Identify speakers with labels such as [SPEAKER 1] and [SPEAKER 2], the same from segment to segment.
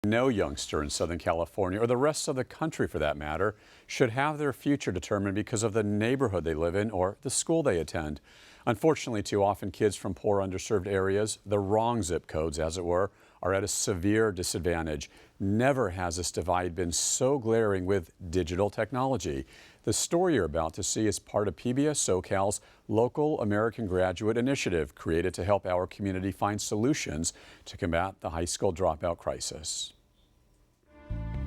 [SPEAKER 1] No youngster in Southern California, or the rest of the country for that matter, should have their future determined because of the neighborhood they live in or the school they attend. Unfortunately, too often kids from poor, underserved areas, the wrong zip codes as it were, are at a severe disadvantage. Never has this divide been so glaring with digital technology. The story you're about to see is part of PBS SoCal's Local American Graduate Initiative, created to help our community find solutions to combat the high school dropout crisis.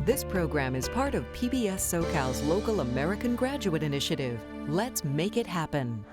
[SPEAKER 2] This program is part of PBS SoCal's Local American Graduate Initiative. Let's make it happen.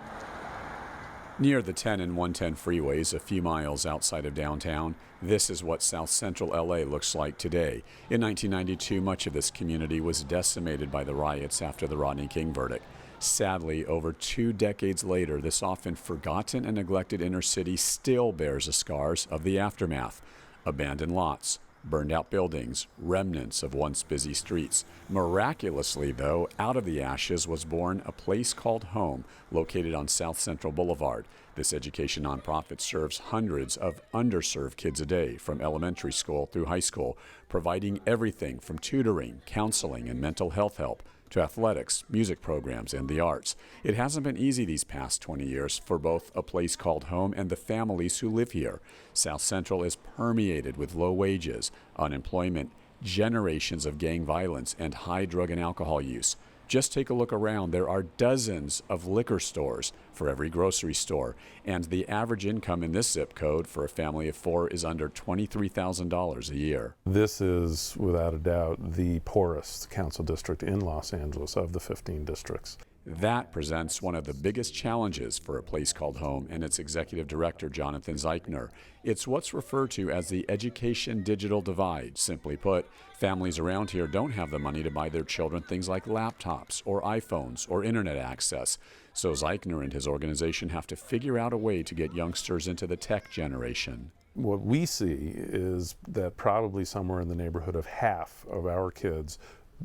[SPEAKER 1] Near the 10 and 110 freeways, a few miles outside of downtown, this is what South Central LA looks like today. In 1992, much of this community was decimated by the riots after the Rodney King verdict. Sadly, over 2 decades later, this often forgotten and neglected inner city still bears the scars of the aftermath. Abandoned lots, burned out buildings, remnants of once busy streets. Miraculously, though, out of the ashes was born a place called home, located on South Central Boulevard. This education nonprofit serves hundreds of underserved kids a day, from elementary school through high school, providing everything from tutoring, counseling, and mental health help to athletics, music programs, and the arts. It hasn't been easy these past 20 years for both a place called home and the families who live here. South Central is permeated with low wages, unemployment, generations of gang violence, and high drug and alcohol use. Just take a look around. There are dozens of liquor stores for every grocery store, and the average income in this zip code for a family of 4 is under $23,000 a year.
[SPEAKER 3] This is, without a doubt, the poorest council district in Los Angeles of the 15 districts.
[SPEAKER 1] That presents one of the biggest challenges for a place called home and its executive director, Jonathan Zeichner. It's what's referred to as the education digital divide. Simply put, families around here don't have the money to buy their children things like laptops or iPhones or internet access. So Zeichner and his organization have to figure out a way to get youngsters into the tech generation.
[SPEAKER 3] What we see is that probably somewhere in the neighborhood of half of our kids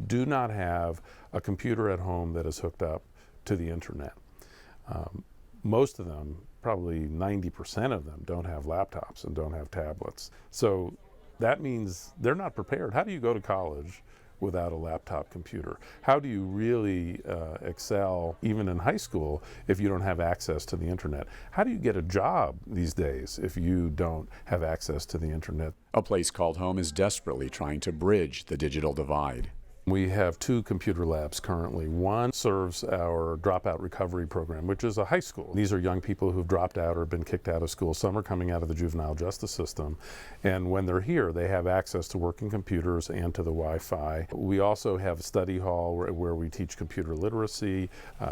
[SPEAKER 3] do not have a computer at home that is hooked up to the internet. Most of them, probably 90% of them, don't have laptops and don't have tablets. So that means they're not prepared. How do you go to college without a laptop computer? How do you really excel even in high school if you don't have access to the internet? How do you get a job these days if you don't have access to the internet?
[SPEAKER 1] A place called home is desperately trying to bridge the digital divide.
[SPEAKER 3] We have 2 computer labs currently. One serves our dropout recovery program, which is a high school. These are young people who've dropped out or been kicked out of school. Some are coming out of the juvenile justice system. And when they're here, they have access to working computers and to the Wi-Fi. We also have a study hall where we teach computer literacy,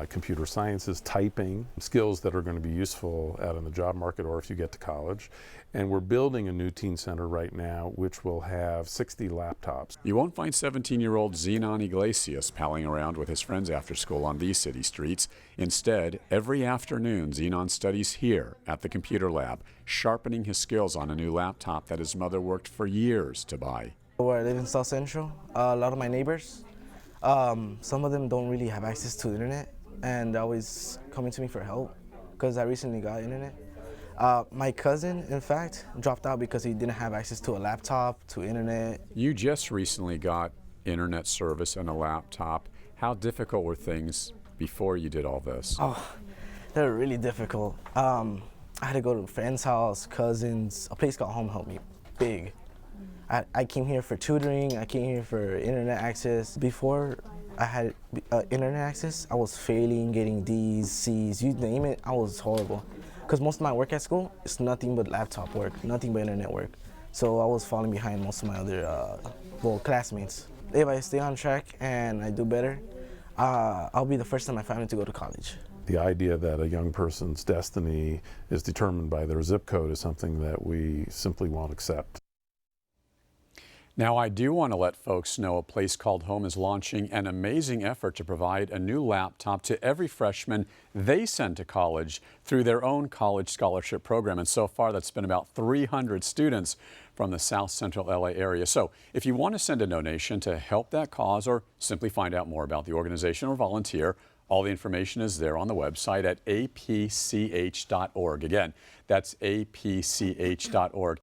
[SPEAKER 3] computer sciences, typing, skills that are going to be useful out in the job market or if you get to college. And we're building a new teen center right now, which will have 60 laptops.
[SPEAKER 1] You won't find 17-year-old Zenon Iglesias palling around with his friends after school on these city streets. Instead, every afternoon, Zenon studies here at the computer lab, sharpening his skills on a new laptop that his mother worked for years to buy.
[SPEAKER 4] Where I live in South Central, a lot of my neighbors, some of them don't really have access to the internet, and they're always coming to me for help because I recently got internet. My cousin, in fact, dropped out because he didn't have access to a laptop, to internet.
[SPEAKER 1] You just recently got internet service and a laptop. How difficult were things before you did all this?
[SPEAKER 4] Oh, they were really difficult. I had to go to a friend's house, cousins. A place called home helped me big. I came here for tutoring. I came here for internet access. Before I had internet access, I was failing, getting D's, C's, you name it. I was horrible. Because most of my work at school is nothing but laptop work, nothing but internet work. So I was falling behind most of my other classmates. If I stay on track and I do better, I'll be the first in my family to go to college.
[SPEAKER 3] The idea that a young person's destiny is determined by their zip code is something that we simply won't accept.
[SPEAKER 1] Now, I do want to let folks know a place called home is launching an amazing effort to provide a new laptop to every freshman they send to college through their own college scholarship program. And so far, that's been about 300 students from the South Central LA area. So if you want to send a donation to help that cause or simply find out more about the organization or volunteer, all the information is there on the website at apch.org. Again, that's apch.org.